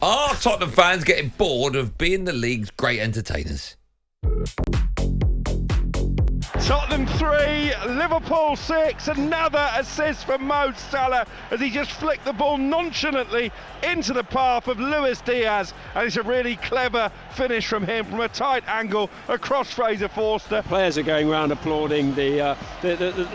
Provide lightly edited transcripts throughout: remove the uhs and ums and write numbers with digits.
Are Tottenham fans getting bored of being the league's great entertainers? Tottenham 3, Liverpool 6, another assist from Mo Salah as he just flicked the ball nonchalantly into the path of Luis Diaz, and it's a really clever finish from him from a tight angle across Fraser Forster. Players are going around applauding the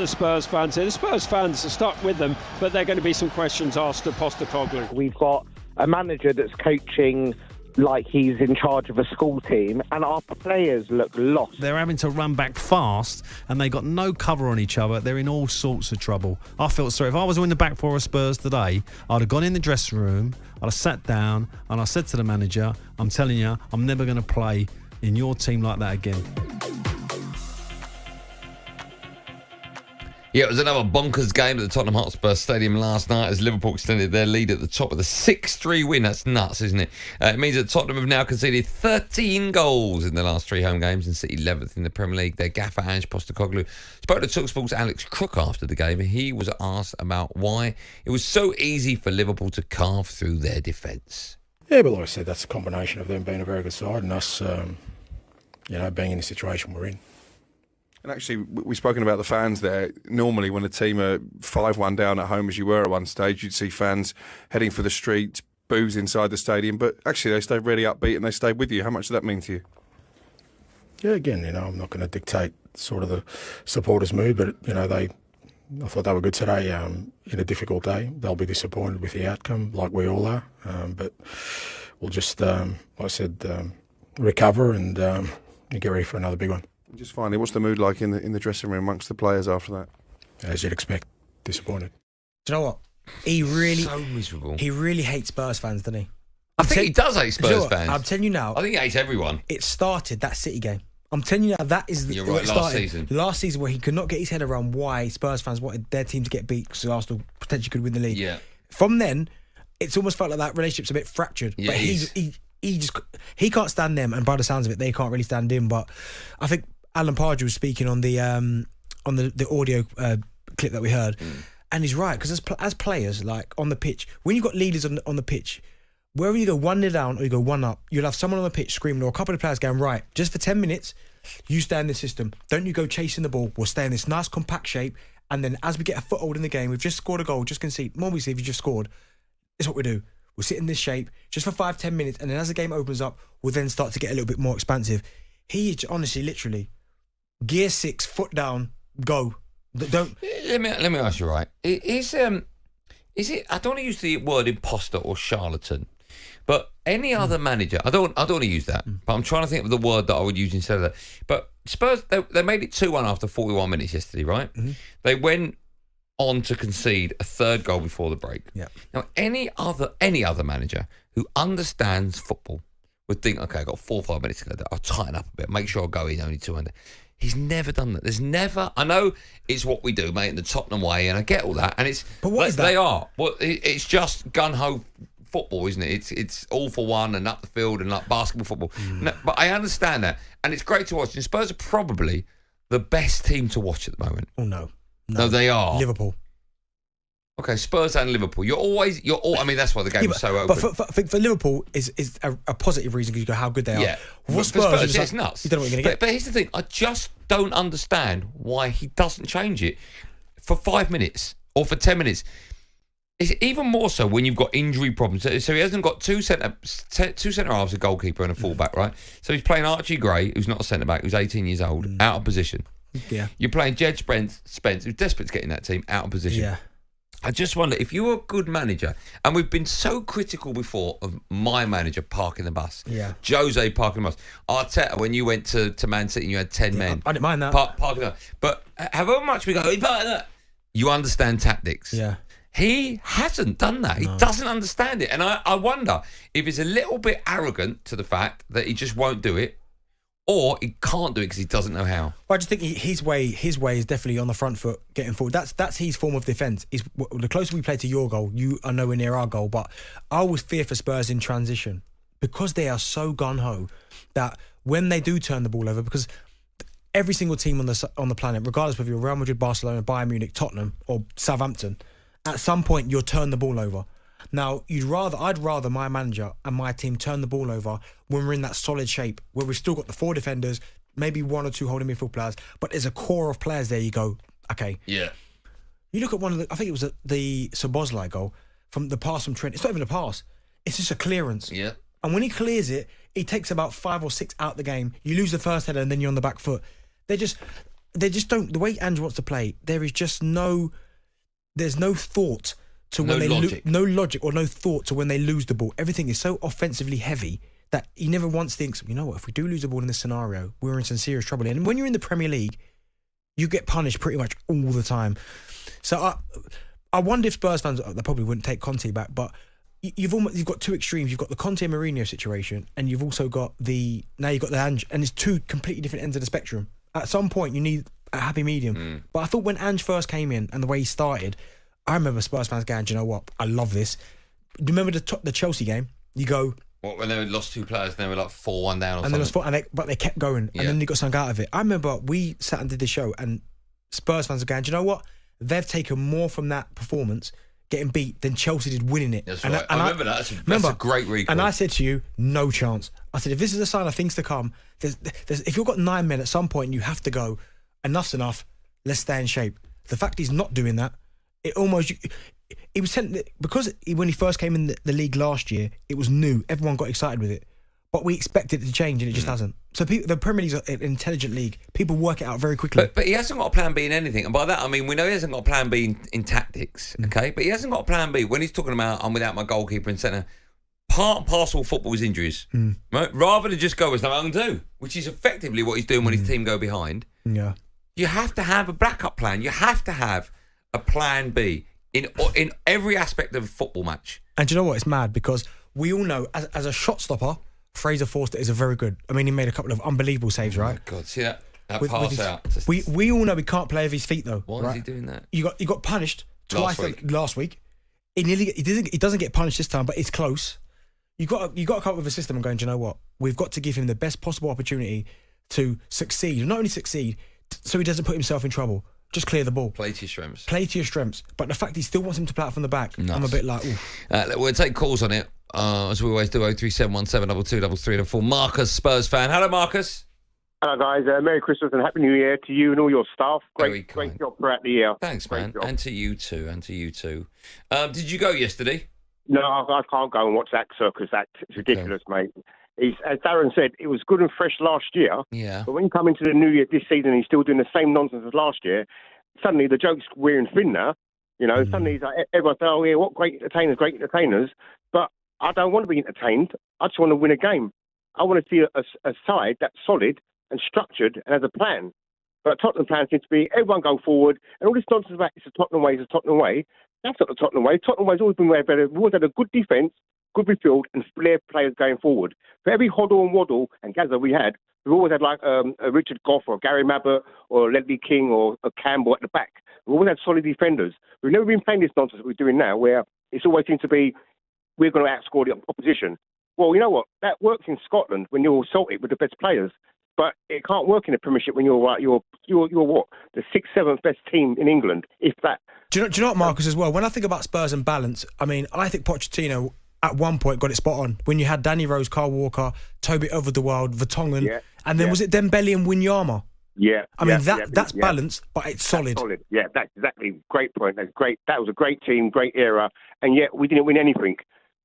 Spurs fans here. The Spurs fans are stuck with them, but there are going to be some questions asked of Postecoglou. We've got a manager that's coaching like he's in charge of a school team, and our players look lost. They're having to run back fast, and they got no cover on each other. They're in all sorts of trouble. I felt sorry. If I was in the back four of Spurs today, I'd have gone in the dressing room, I'd have sat down, and I said to the manager, I'm telling you, I'm never going to play in your team like that again. Yeah, it was another bonkers game at the Tottenham Hotspur Stadium last night as Liverpool extended their lead at the top with a 6-3 win. That's nuts, isn't it? It means that Tottenham have now conceded 13 goals in the last 3 home games and City 11th in the Premier League. Their gaffer, Ange Postecoglou, spoke to talkSPORT's Alex Crook after the game. He was asked about why it was so easy for Liverpool to carve through their defence. Yeah, but like I said, that's a combination of them being a very good side and us, being in the situation we're in. And actually, we've spoken about the fans there. Normally, when a team are 5-1 down at home, as you were at one stage, you'd see fans heading for the streets, boos inside the stadium. But actually, they stayed really upbeat and they stayed with you. How much does that mean to you? Yeah, again, I'm not going to dictate sort of the supporters' mood, but, I thought they were good today in a difficult day. They'll be disappointed with the outcome, like we all are. But we'll just, like I said, recover and get ready for another big one. Just finally, what's the mood like in the dressing room amongst the players after that? As you'd expect, disappointed. Do you know what? He really, so miserable. He really hates Spurs fans, doesn't he? I think he does hate Spurs fans. I'm telling you now. I think he hates everyone. It started that City game. I'm telling you now, that is You're right, last season where he could not get his head around why Spurs fans wanted their team to get beat because Arsenal potentially could win the league. Yeah. From then, it's almost felt like that relationship's a bit fractured. Yeah, but he can't stand them, and by the sounds of it, they can't really stand him. But I think Alan Pardew was speaking on the audio clip that we heard, and he's right, because as players, like on the pitch, when you've got leaders on the pitch, wherever you go 1-0 down or you go 1 up, you'll have someone on the pitch screaming, or a couple of players going, right, just for 10 minutes, you stay in this system. Don't you go chasing the ball. We'll stay in this nice compact shape, and then as we get a foothold in the game, we've just scored a goal, just concede. More we see if you just scored, it's what we do. We'll sit in this shape just for 5-10 minutes, and then as the game opens up, we'll then start to get a little bit more expansive. He honestly, literally, gear 6, foot down, go. Don't. Let me ask you, right? Is it? I don't want to use the word imposter or charlatan, but any other manager, I don't want to use that. But I'm trying to think of the word that I would use instead of that. But Spurs, they made it 2-1 after 41 minutes yesterday, right? Mm-hmm. They went on to concede a third goal before the break. Yeah. Now, any other manager who understands football would think, okay, I've got 4 or 5 minutes to go. I'll tighten up a bit, make sure I go in only 200. He's never done that. There's never. I know it's what we do, mate, in the Tottenham way, and I get all that. And it's. But what is that? They are. Well, it's just gun ho football, isn't it? It's all for one and up the field and like basketball football. No, but I understand that, and it's great to watch. And Spurs are probably the best team to watch at the moment. Oh no, no, they are Liverpool. Okay, Spurs and Liverpool. You're all. I mean, that's why the game is so open. But for Liverpool is a positive reason because you go how good they are. Yeah. For Spurs, it's nuts. You don't know what you're going to get. But here's the thing: I just don't understand why he doesn't change it for 5 minutes or for 10 minutes. It's even more so when you've got injury problems. So he hasn't got two centre halves, a goalkeeper and a fullback, right? So he's playing Archie Gray, who's not a centre back, who's 18 years old, out of position. Yeah. You're playing Jed Spence, who's desperate to get in that team, out of position. Yeah. I just wonder if you were a good manager, and we've been so critical before of my manager parking the bus. Yeah. Jose parking the bus. Arteta, when you went to Man City and you had 10 men. I didn't mind that. Parking the bus. But however much we go, you understand tactics. Yeah. He hasn't done that. He doesn't understand it. And I wonder if he's a little bit arrogant to the fact that he just won't do it, or he can't do it because he doesn't know how. Well, I just think his way is definitely on the front foot, getting forward. That's his form of defence. The closer we play to your goal, you are nowhere near our goal. But I always fear for Spurs in transition because they are so gun-ho that when they do turn the ball over, because every single team on the planet, regardless whether you're Real Madrid, Barcelona, Bayern Munich, Tottenham or Southampton, at some point you'll turn the ball over. Now, I'd rather my manager and my team turn the ball over when we're in that solid shape, where we've still got the 4 defenders, maybe 1 or 2 holding midfield players, but there's a core of players there. You go, okay. Yeah. You look at one of the, I think it was the Szoboszlai goal from the pass from Trent. It's not even a pass. It's just a clearance. Yeah. And when he clears it, he takes about 5 or 6 out the game. You lose the first header and then you're on the back foot. They just don't, the way Ange wants to play, there's no thought to when no logic or no thought to when they lose the ball. Everything is so offensively heavy that he never once thinks, you know what, if we do lose the ball in this scenario, we're in some serious trouble. And when you're in the Premier League, you get punished pretty much all the time. So I wonder if Spurs fans, they probably wouldn't take Conte back, but you've got 2 extremes. You've got the Conte Mourinho situation, and you've also got now you've got the Ange, and it's 2 completely different ends of the spectrum. At some point, you need a happy medium. But I thought when Ange first came in and the way he started, I remember Spurs fans going, do you know what? I love this. Do you remember the Chelsea game? You go... What, when they lost 2 players and they were like 4-1 down or something? But they kept going, and then they got something out of it. I remember we sat and did the show, and Spurs fans were going, do you know what? They've taken more from that performance, getting beat, than Chelsea did winning it. That's right. I remember that. That's a great recall. And I said to you, no chance. I said, if this is a sign of things to come, if you've got 9 men at some point and you have to go, enough's enough, let's stay in shape. The fact he's not doing that, he was sent, because when he first came in the league last year, it was new. Everyone got excited with it. But we expected it to change, and it just hasn't. So the Premier League's an intelligent league. People work it out very quickly. But he hasn't got a plan B in anything. And by that, I mean, we know he hasn't got a plan B in tactics, okay? But he hasn't got a plan B. When he's talking about, I'm without my goalkeeper and centre, part and parcel of football is injuries. Right? Rather than just go as no one do, which is effectively what he's doing when his team go behind. Yeah. You have to have a backup plan. You have to have a plan B in every aspect of a football match. And do you know what? It's mad because we all know, as a shot stopper, Fraser Forster is a very good. I mean, he made a couple of unbelievable saves, right? Oh, God, see that pass out. We all know he can't play with his feet, though. Why is he doing that? You got punished twice last week. He doesn't get punished this time, but it's close. You got to come up with a system and going, do you know what? We've got to give him the best possible opportunity to succeed. Not only succeed, so he doesn't put himself in trouble. Just clear the ball. Play to your strengths. Play to your strengths. But the fact he still wants him to play out from the back, I'm a bit like, ooh. We'll take calls on it, as we always do, 03717223384. Marcus, Spurs fan. Hello, Marcus. Hello, guys. Merry Christmas and Happy New Year to you and all your staff. Great job throughout the year. Thanks, man. And to you too. Did you go yesterday? No, I can't go and watch that circus act. It's ridiculous, mate. As Darren said, it was good and fresh last year. Yeah. But when you come into the new year this season, he's still doing the same nonsense as last year. Suddenly, the joke's wearing thin now. You know, suddenly he's like, everyone says, oh, yeah, what great entertainers. But I don't want to be entertained. I just want to win a game. I want to see a side that's solid and structured and has a plan. But Tottenham plan seems to be everyone go forward. And all this nonsense about it's a Tottenham way, That's not the Tottenham way. Tottenham way's always been way better. We've always had a good defence, good midfield, and flair players going forward. For every Hoddle and Waddle and Gazza we had, we've always had like a Richard Gough or Gary Mabbott or Ledley King or a Campbell at the back. We've always had solid defenders. We've never been playing this nonsense that we're doing now, where it's always seems to be we're going to outscore the opposition. Well, you know what? That works in Scotland when you're assaulted with the best players, but it can't work in the Premiership when you're what? The 6th, 7th best team in England, if that. Do you know what, Marcus, as well? When I think about Spurs and balance, I mean, I think Pochettino at one point got it spot on. When you had Danny Rose, Kyle Walker, Toby Overderwild, Vertonghen, and then was it Dembele and Wanyama? Yeah. I mean, that's balance, but it's solid. That's solid. Yeah, that's exactly. Great point. That's great. That was a great team, great era, and yet we didn't win anything.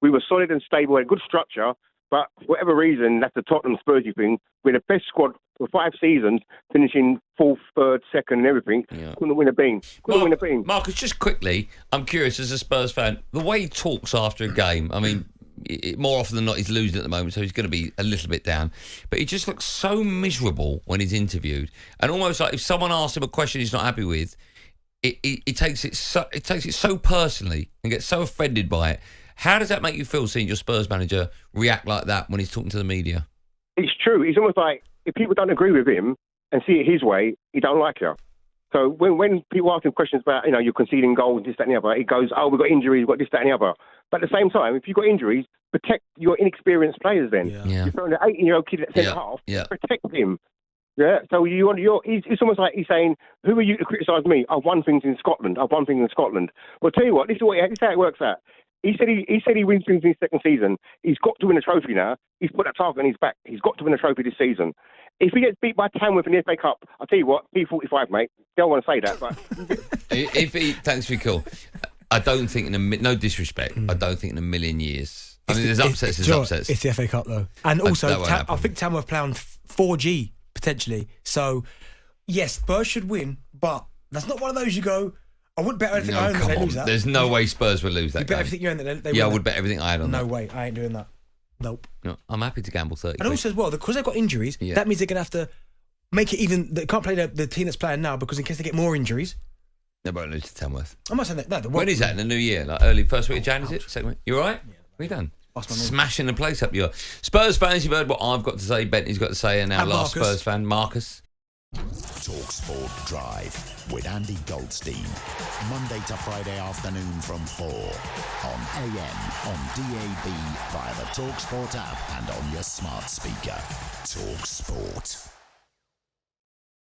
We were solid and stable, had good structure, but for whatever reason, that's the Tottenham Spursy thing. We're the best squad for 5 seasons, finishing 4th, 3rd, 2nd and everything. Yeah. Couldn't win a bean. Marcus, just quickly, I'm curious as a Spurs fan, the way he talks after a game, I mean, more often than not, he's losing at the moment, so he's going to be a little bit down. But he just looks so miserable when he's interviewed, and almost like if someone asks him a question he's not happy with, it takes it so personally and gets so offended by it. How does that make you feel seeing your Spurs manager react like that when he's talking to the media? It's true. It's almost like if people don't agree with him and see it his way, he don't like you. So when people ask him questions about, you know, you're conceding goals, this, that and the other, he goes, oh, we've got injuries, we've got this, that and the other. But at the same time, if you've got injuries, protect your inexperienced players then. Yeah. You're throwing an 18-year-old kid at centre-half, protect him. Yeah, so it's almost like he's saying, who are you to criticise me? I've won things in Scotland. Well, tell you what, this is how it works out. He said he wins things in his second season. He's got to win a trophy now. He's put that target on his back. He's got to win a trophy this season. If he gets beat by Tamworth in the FA Cup, I'll tell you what, P45, mate. Don't want to say that, but thanks for your call. I don't think no disrespect. I don't think in a million years. I mean, there's upsets. It's the FA Cup though, and also I think Tamworth play on 4G potentially. So yes, Spurs should win, but that's not one of those you go. I wouldn't bet everything I own that they lose that. There's no way Spurs would lose that. You bet everything you own that they win. Yeah, I would bet everything I had on that. No way, I ain't doing that. Nope. No, I'm happy to gamble 30. And also as well, because they've got injuries, that means they're going to have to make it even. They can't play the team that's playing now because in case they get more injuries. They won't lose to Tamworth. I'm not saying that. No, when is that? In the new year? Like early first week of Jan, is it? Second week? You all right? Yeah. What have you done? Smashing the place up. You're Spurs fans, you've heard what I've got to say, Bentley's got to say, and our last Spurs fan, Marcus. talkSPORT Drive with Andy Goldstein. Monday to Friday afternoon from 4 on AM, on DAB, via the talkSPORT app and on your smart speaker. talkSPORT.